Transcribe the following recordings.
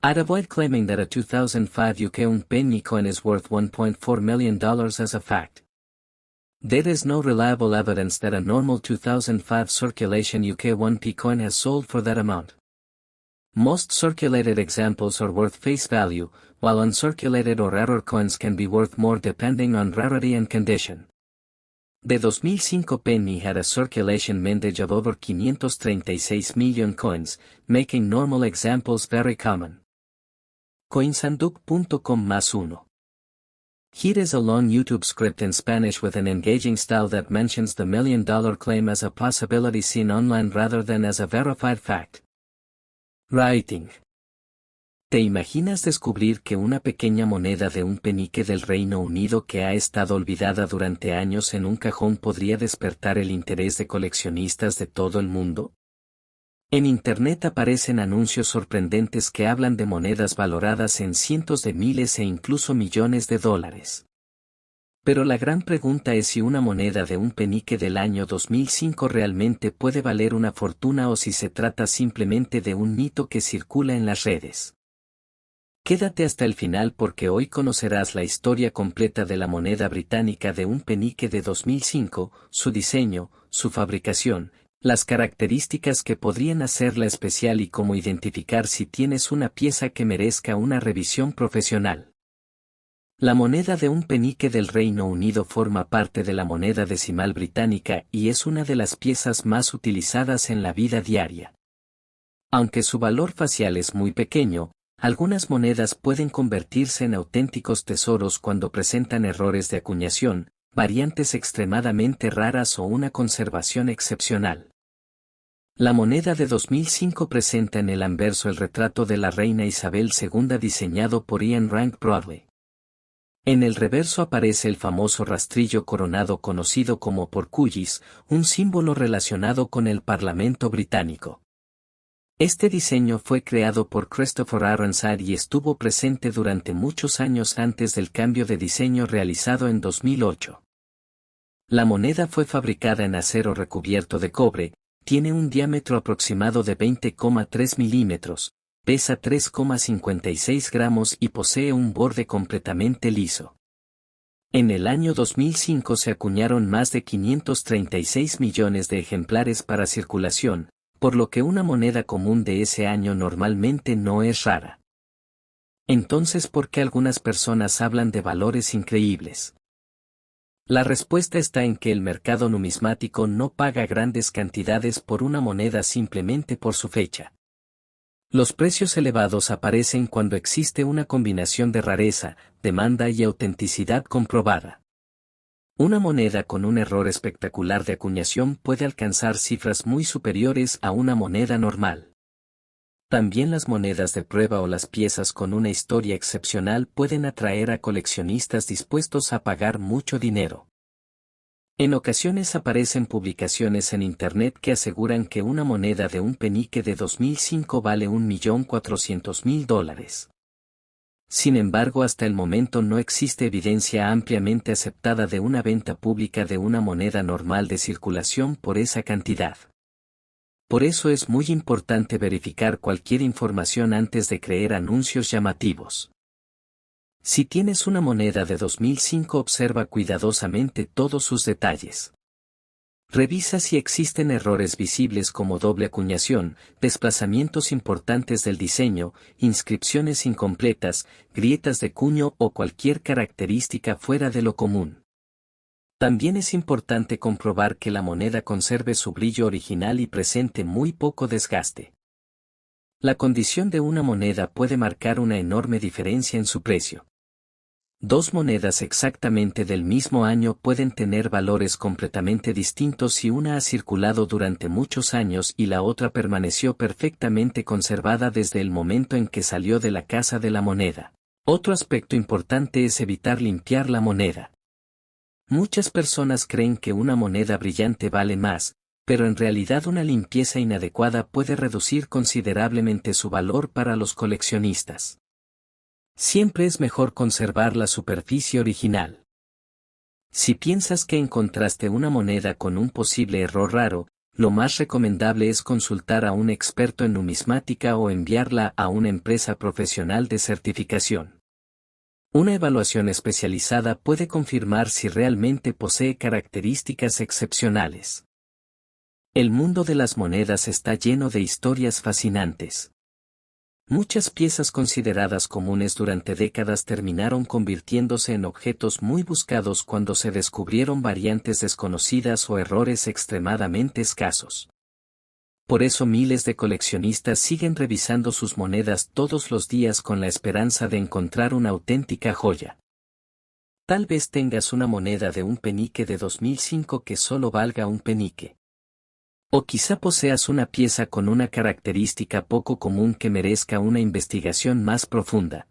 I'd avoid claiming that a 2005 UK penny coin is worth $1.4 million as a fact. There is no reliable evidence that a normal 2005 circulation UK 1p coin has sold for that amount. Most circulated examples are worth face value, while uncirculated or error coins can be worth more depending on rarity and condition. The 2005 penny had a circulation mintage of over 536 million coins, making normal examples very common. Coinsanduc.com+1. Here is a long YouTube script in Spanish with an engaging style that mentions the $1 million claim as a possibility seen online rather than as a verified fact. Writing. ¿Te imaginas descubrir que una pequeña moneda de un penique del Reino Unido que ha estado olvidada durante años en un cajón podría despertar el interés de coleccionistas de todo el mundo? En Internet aparecen anuncios sorprendentes que hablan de monedas valoradas en cientos de miles e incluso millones de dólares. Pero la gran pregunta es si una moneda de un penique del año 2005 realmente puede valer una fortuna o si se trata simplemente de un mito que circula en las redes. Quédate hasta el final porque hoy conocerás la historia completa de la moneda británica de un penique de 2005, su diseño, su fabricación, las características que podrían hacerla especial y cómo identificar si tienes una pieza que merezca una revisión profesional. La moneda de un penique del Reino Unido forma parte de la moneda decimal británica y es una de las piezas más utilizadas en la vida diaria. Aunque su valor facial es muy pequeño, algunas monedas pueden convertirse en auténticos tesoros cuando presentan errores de acuñación, variantes extremadamente raras o una conservación excepcional. La moneda de 2005 presenta en el anverso el retrato de la reina Isabel II diseñado por Ian Rank Broadway. En el reverso aparece el famoso rastrillo coronado conocido como porcullis, un símbolo relacionado con el Parlamento británico. Este diseño fue creado por Christopher Ironside y estuvo presente durante muchos años antes del cambio de diseño realizado en 2008. La moneda fue fabricada en acero recubierto de cobre, tiene un diámetro aproximado de 20,3 milímetros, pesa 3,56 gramos y posee un borde completamente liso. En el año 2005 se acuñaron más de 536 millones de ejemplares para circulación, por lo que una moneda común de ese año normalmente no es rara. Entonces, ¿por qué algunas personas hablan de valores increíbles? La respuesta está en que el mercado numismático no paga grandes cantidades por una moneda simplemente por su fecha. Los precios elevados aparecen cuando existe una combinación de rareza, demanda y autenticidad comprobada. Una moneda con un error espectacular de acuñación puede alcanzar cifras muy superiores a una moneda normal. También las monedas de prueba o las piezas con una historia excepcional pueden atraer a coleccionistas dispuestos a pagar mucho dinero. En ocasiones aparecen publicaciones en Internet que aseguran que una moneda de un penique de 2005 vale $1.400.000. Sin embargo, hasta el momento no existe evidencia ampliamente aceptada de una venta pública de una moneda normal de circulación por esa cantidad. Por eso es muy importante verificar cualquier información antes de creer anuncios llamativos. Si tienes una moneda de 2005, observa cuidadosamente todos sus detalles. Revisa si existen errores visibles como doble acuñación, desplazamientos importantes del diseño, inscripciones incompletas, grietas de cuño o cualquier característica fuera de lo común. También es importante comprobar que la moneda conserve su brillo original y presente muy poco desgaste. La condición de una moneda puede marcar una enorme diferencia en su precio. Dos monedas exactamente del mismo año pueden tener valores completamente distintos si una ha circulado durante muchos años y la otra permaneció perfectamente conservada desde el momento en que salió de la casa de la moneda. Otro aspecto importante es evitar limpiar la moneda. Muchas personas creen que una moneda brillante vale más, pero en realidad una limpieza inadecuada puede reducir considerablemente su valor para los coleccionistas. Siempre es mejor conservar la superficie original. Si piensas que encontraste una moneda con un posible error raro, lo más recomendable es consultar a un experto en numismática o enviarla a una empresa profesional de certificación. Una evaluación especializada puede confirmar si realmente posee características excepcionales. El mundo de las monedas está lleno de historias fascinantes. Muchas piezas consideradas comunes durante décadas terminaron convirtiéndose en objetos muy buscados cuando se descubrieron variantes desconocidas o errores extremadamente escasos. Por eso miles de coleccionistas siguen revisando sus monedas todos los días con la esperanza de encontrar una auténtica joya. Tal vez tengas una moneda de un penique de 2005 que solo valga un penique. O quizá poseas una pieza con una característica poco común que merezca una investigación más profunda.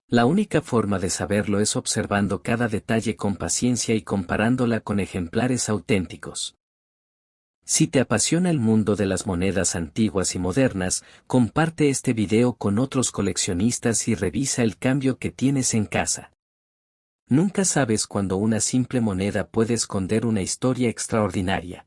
La única forma de saberlo es observando cada detalle con paciencia y comparándola con ejemplares auténticos. Si te apasiona el mundo de las monedas antiguas y modernas, comparte este video con otros coleccionistas y revisa el cambio que tienes en casa. Nunca sabes cuándo una simple moneda puede esconder una historia extraordinaria.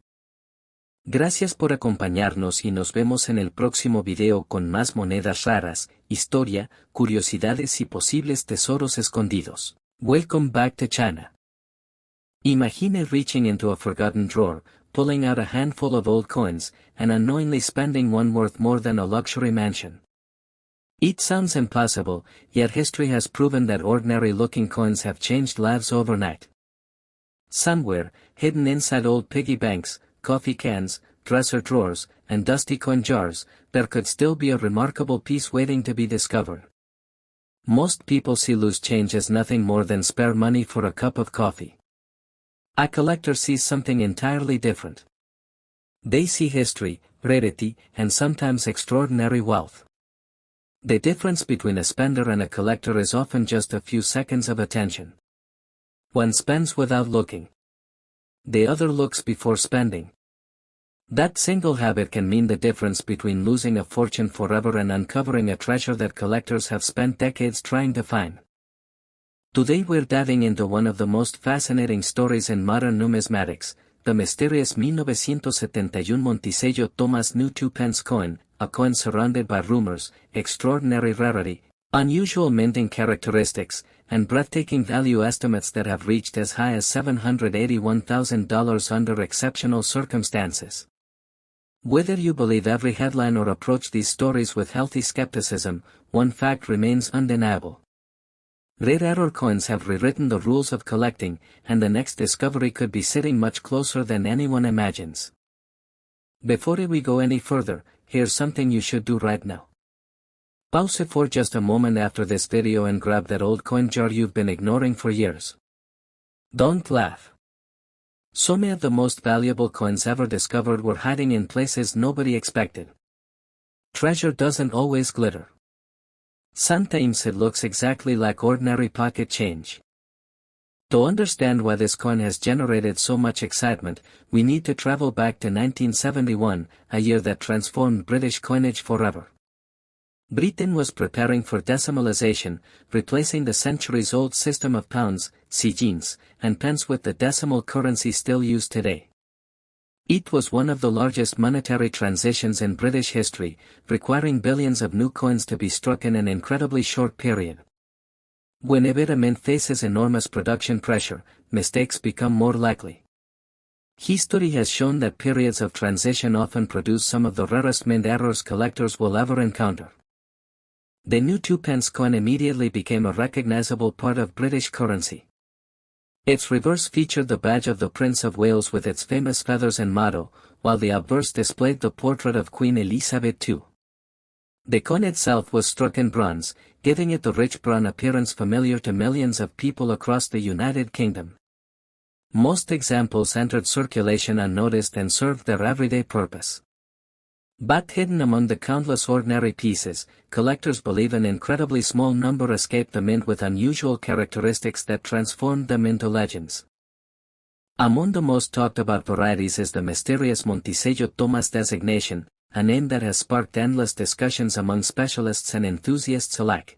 Gracias por acompañarnos y nos vemos en el próximo video con más monedas raras, historia, curiosidades y posibles tesoros escondidos. Welcome back to China. Imagine reaching into a forgotten drawer, pulling out a handful of old coins, and unknowingly spending one worth more than a luxury mansion. It sounds impossible, yet history has proven that ordinary-looking coins have changed lives overnight. Somewhere, hidden inside old piggy banks, coffee cans, dresser drawers, and dusty coin jars, there could still be a remarkable piece waiting to be discovered. Most people see loose change as nothing more than spare money for a cup of coffee. A collector sees something entirely different. They see history, rarity, and sometimes extraordinary wealth. The difference between a spender and a collector is often just a few seconds of attention. One spends without looking. The other looks before spending. That single habit can mean the difference between losing a fortune forever and uncovering a treasure that collectors have spent decades trying to find. Today we're diving into one of the most fascinating stories in modern numismatics, the mysterious 1971 Monticello Thomas New 2-pence coin, a coin surrounded by rumors, extraordinary rarity, unusual minting characteristics, and breathtaking value estimates that have reached as high as $781,000 under exceptional circumstances. Whether you believe every headline or approach these stories with healthy skepticism, one fact remains undeniable. Rare error coins have rewritten the rules of collecting, and the next discovery could be sitting much closer than anyone imagines. Before we go any further, here's something you should do right now. Pause for just a moment after this video and grab that old coin jar you've been ignoring for years. Don't laugh. Some of the most valuable coins ever discovered were hiding in places nobody expected. Treasure doesn't always glitter. Sometimes it looks exactly like ordinary pocket change. To understand why this coin has generated so much excitement, we need to travel back to 1971, a year that transformed British coinage forever. Britain was preparing for decimalization, replacing the centuries-old system of pounds, sequins, and pence with the decimal currency still used today. It was one of the largest monetary transitions in British history, requiring billions of new coins to be struck in an incredibly short period. Whenever a mint faces enormous production pressure, mistakes become more likely. History has shown that periods of transition often produce some of the rarest mint errors collectors will ever encounter. The new 2-pence coin immediately became a recognizable part of British currency. Its reverse featured the badge of the Prince of Wales with its famous feathers and motto, while the obverse displayed the portrait of Queen Elizabeth II. The coin itself was struck in bronze, giving it the rich brown appearance familiar to millions of people across the United Kingdom. Most examples entered circulation unnoticed and served their everyday purpose. But hidden among the countless ordinary pieces, collectors believe an incredibly small number escaped the mint with unusual characteristics that transformed them into legends. Among the most talked about varieties is the mysterious Monticello Thomas designation, a name that has sparked endless discussions among specialists and enthusiasts alike.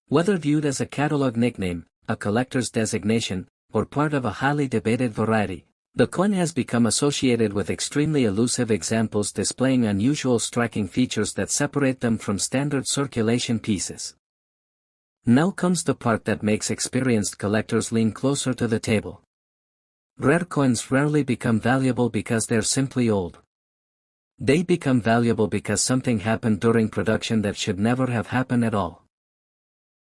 Whether viewed as a catalog nickname, a collector's designation, or part of a highly debated variety, The coin has become associated with extremely elusive examples displaying unusual striking features that separate them from standard circulation pieces. Now comes the part that makes experienced collectors lean closer to the table. Rare coins rarely become valuable because they're simply old. They become valuable because something happened during production that should never have happened at all.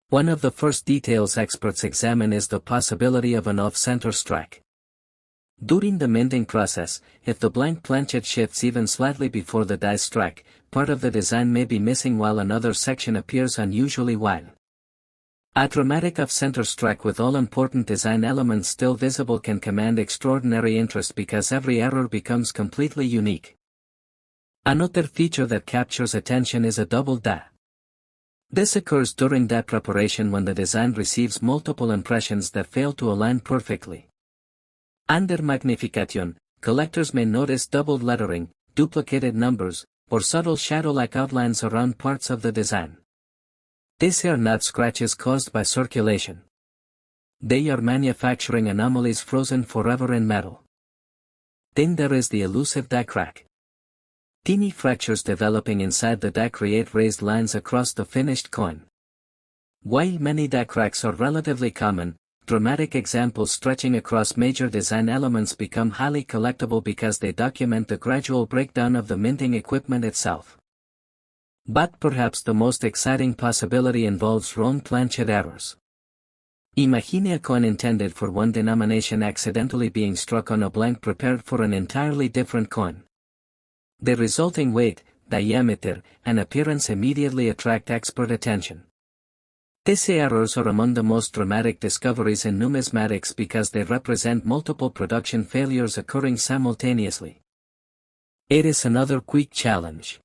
One of the first details experts examine is the possibility of an off-center strike. During the minting process, if the blank planchet shifts even slightly before the dice strike, part of the design may be missing while another section appears unusually wide. A dramatic off-center strike with all important design elements still visible can command extraordinary interest because every error becomes completely unique. Another feature that captures attention is a double die. This occurs during die preparation when the design receives multiple impressions that fail to align perfectly. Under magnification, collectors may notice doubled lettering, duplicated numbers, or subtle shadow-like outlines around parts of the design. These are not scratches caused by circulation. They are manufacturing anomalies frozen forever in metal. Then there is the elusive die crack. Teeny fractures developing inside the die create raised lines across the finished coin. While many die cracks are relatively common, dramatic examples stretching across major design elements become highly collectible because they document the gradual breakdown of the minting equipment itself. But perhaps the most exciting possibility involves wrong planchet errors. Imagine a coin intended for one denomination accidentally being struck on a blank prepared for an entirely different coin. The resulting weight, diameter, and appearance immediately attract expert attention. These errors are among the most dramatic discoveries in numismatics because they represent multiple production failures occurring simultaneously. It is another quick challenge.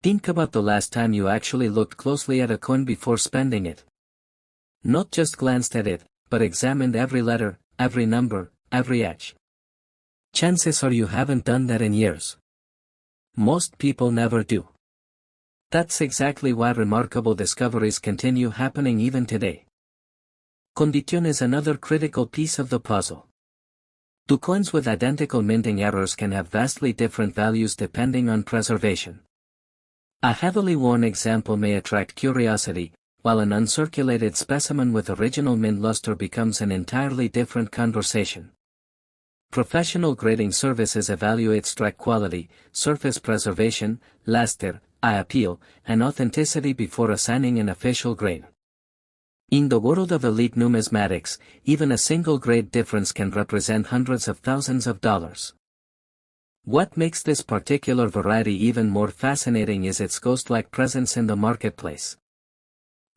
Think about the last time you actually looked closely at a coin before spending it. Not just glanced at it, but examined every letter, every number, every edge. Chances are you haven't done that in years. Most people never do. That's exactly why remarkable discoveries continue happening even today. Condition is another critical piece of the puzzle. Two coins with identical minting errors can have vastly different values depending on preservation. A heavily worn example may attract curiosity, while an uncirculated specimen with original mint luster becomes an entirely different conversation. Professional grading services evaluate strike quality, surface preservation, luster, eye appeal, and authenticity before assigning an official grade. In the world of elite numismatics, even a single grade difference can represent hundreds of thousands of dollars. What makes this particular variety even more fascinating is its ghost-like presence in the marketplace.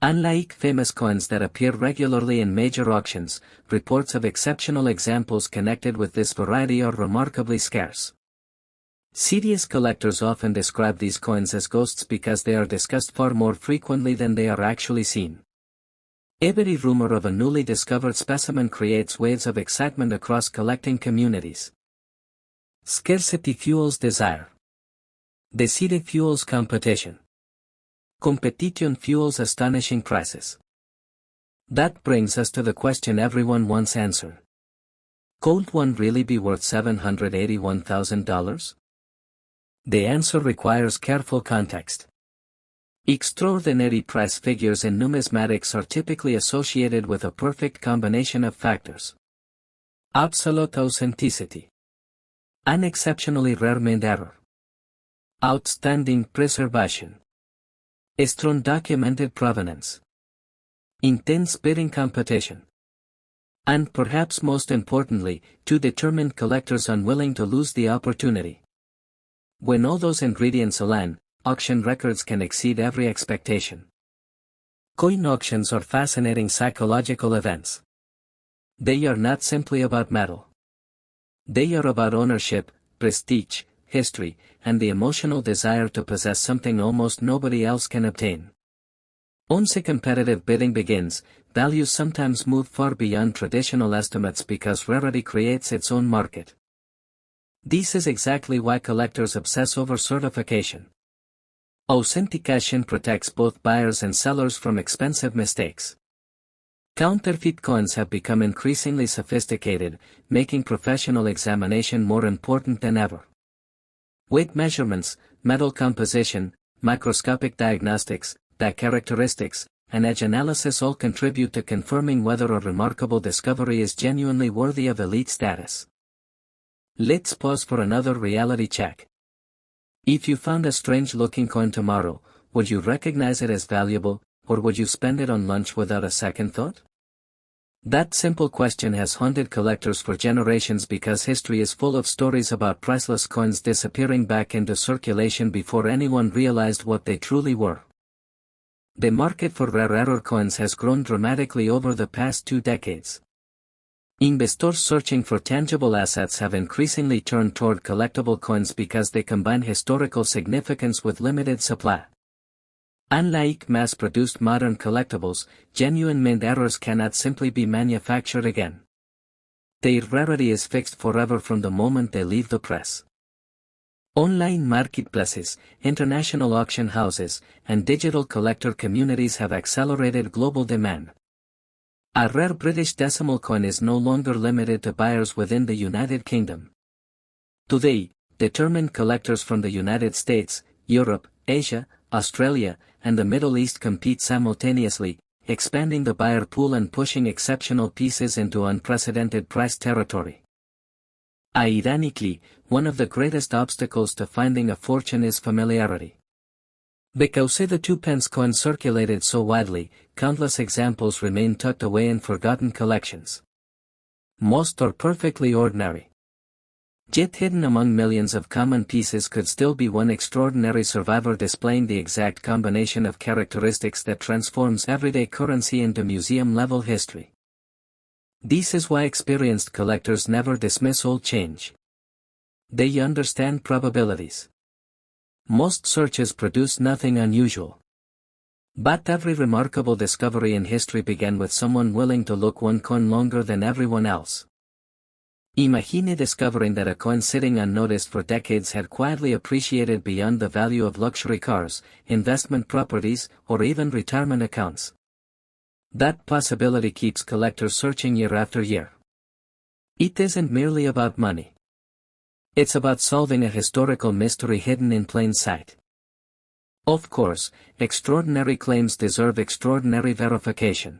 Unlike famous coins that appear regularly in major auctions, reports of exceptional examples connected with this variety are remarkably scarce. Serious collectors often describe these coins as ghosts because they are discussed far more frequently than they are actually seen. Every rumor of a newly discovered specimen creates waves of excitement across collecting communities. Scarcity fuels desire. Desire fuels competition. Competition fuels astonishing prices. That brings us to the question everyone wants answered. Could one really be worth $781,000? The answer requires careful context. Extraordinary price figures in numismatics are typically associated with a perfect combination of factors. Absolute authenticity. An exceptionally rare mint error. Outstanding preservation. Strong documented provenance. Intense bidding competition. And perhaps most importantly, two determined collectors unwilling to lose the opportunity. When all those ingredients align, auction records can exceed every expectation. Coin auctions are fascinating psychological events. They are not simply about metal. They are about ownership, prestige, history, and the emotional desire to possess something almost nobody else can obtain. Once a competitive bidding begins, values sometimes move far beyond traditional estimates because rarity creates its own market. This is exactly why collectors obsess over certification. Authentication protects both buyers and sellers from expensive mistakes. Counterfeit coins have become increasingly sophisticated, making professional examination more important than ever. Weight measurements, metal composition, microscopic diagnostics, die characteristics, and edge analysis all contribute to confirming whether a remarkable discovery is genuinely worthy of elite status. Let's pause for another reality check. If you found a strange-looking coin tomorrow, would you recognize it as valuable, or would you spend it on lunch without a second thought? That simple question has haunted collectors for generations because history is full of stories about priceless coins disappearing back into circulation before anyone realized what they truly were. The market for rarer coins has grown dramatically over the past 2 decades. Investors searching for tangible assets have increasingly turned toward collectible coins because they combine historical significance with limited supply. Unlike mass-produced modern collectibles, genuine mint errors cannot simply be manufactured again. Their rarity is fixed forever from the moment they leave the press. Online marketplaces, international auction houses, and digital collector communities have accelerated global demand. A rare British decimal coin is no longer limited to buyers within the United Kingdom. Today, determined collectors from the United States, Europe, Asia, Australia, and the Middle East compete simultaneously, expanding the buyer pool and pushing exceptional pieces into unprecedented price territory. Ironically, one of the greatest obstacles to finding a fortune is familiarity. Because the 2-pence coin circulated so widely, countless examples remain tucked away in forgotten collections. Most are perfectly ordinary. Yet hidden among millions of common pieces could still be one extraordinary survivor displaying the exact combination of characteristics that transforms everyday currency into museum-level history. This is why experienced collectors never dismiss old change. They understand probabilities. Most searches produce nothing unusual. But every remarkable discovery in history began with someone willing to look one coin longer than everyone else. Imagine discovering that a coin sitting unnoticed for decades had quietly appreciated beyond the value of luxury cars, investment properties, or even retirement accounts. That possibility keeps collectors searching year after year. It isn't merely about money. It's about solving a historical mystery hidden in plain sight. Of course, extraordinary claims deserve extraordinary verification.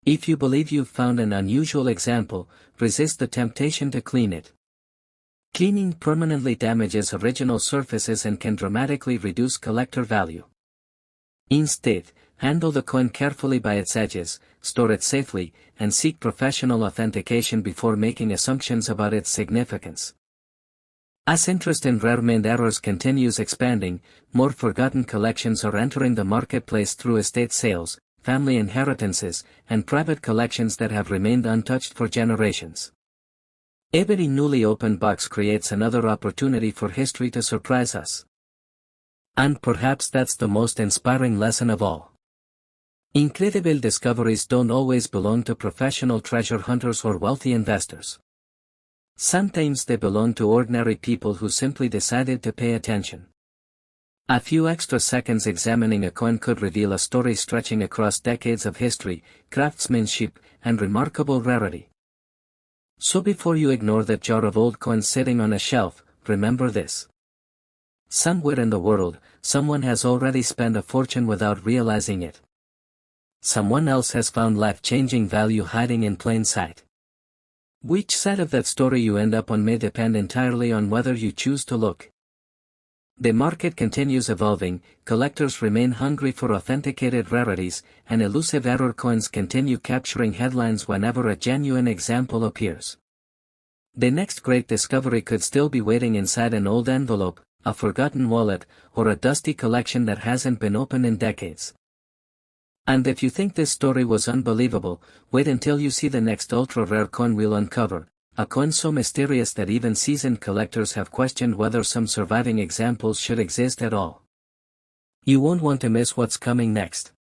If you believe you've found an unusual example, resist the temptation to clean it. Cleaning permanently damages original surfaces and can dramatically reduce collector value. Instead, handle the coin carefully by its edges, store it safely, and seek professional authentication before making assumptions about its significance. As interest in rare mint errors continues expanding, more forgotten collections are entering the marketplace through estate sales, family inheritances, and private collections that have remained untouched for generations. Every newly opened box creates another opportunity for history to surprise us. And perhaps that's the most inspiring lesson of all. Incredible discoveries don't always belong to professional treasure hunters or wealthy investors. Sometimes they belong to ordinary people who simply decided to pay attention. A few extra seconds examining a coin could reveal a story stretching across decades of history, craftsmanship, and remarkable rarity. So before you ignore that jar of old coins sitting on a shelf, remember this. Somewhere in the world, someone has already spent a fortune without realizing it. Someone else has found life-changing value hiding in plain sight. Which side of that story you end up on may depend entirely on whether you choose to look. The market continues evolving, collectors remain hungry for authenticated rarities, and elusive error coins continue capturing headlines whenever a genuine example appears. The next great discovery could still be waiting inside an old envelope, a forgotten wallet, or a dusty collection that hasn't been opened in decades. And if you think this story was unbelievable, wait until you see the next ultra-rare coin we'll uncover. A coin so mysterious that even seasoned collectors have questioned whether some surviving examples should exist at all. You won't want to miss what's coming next.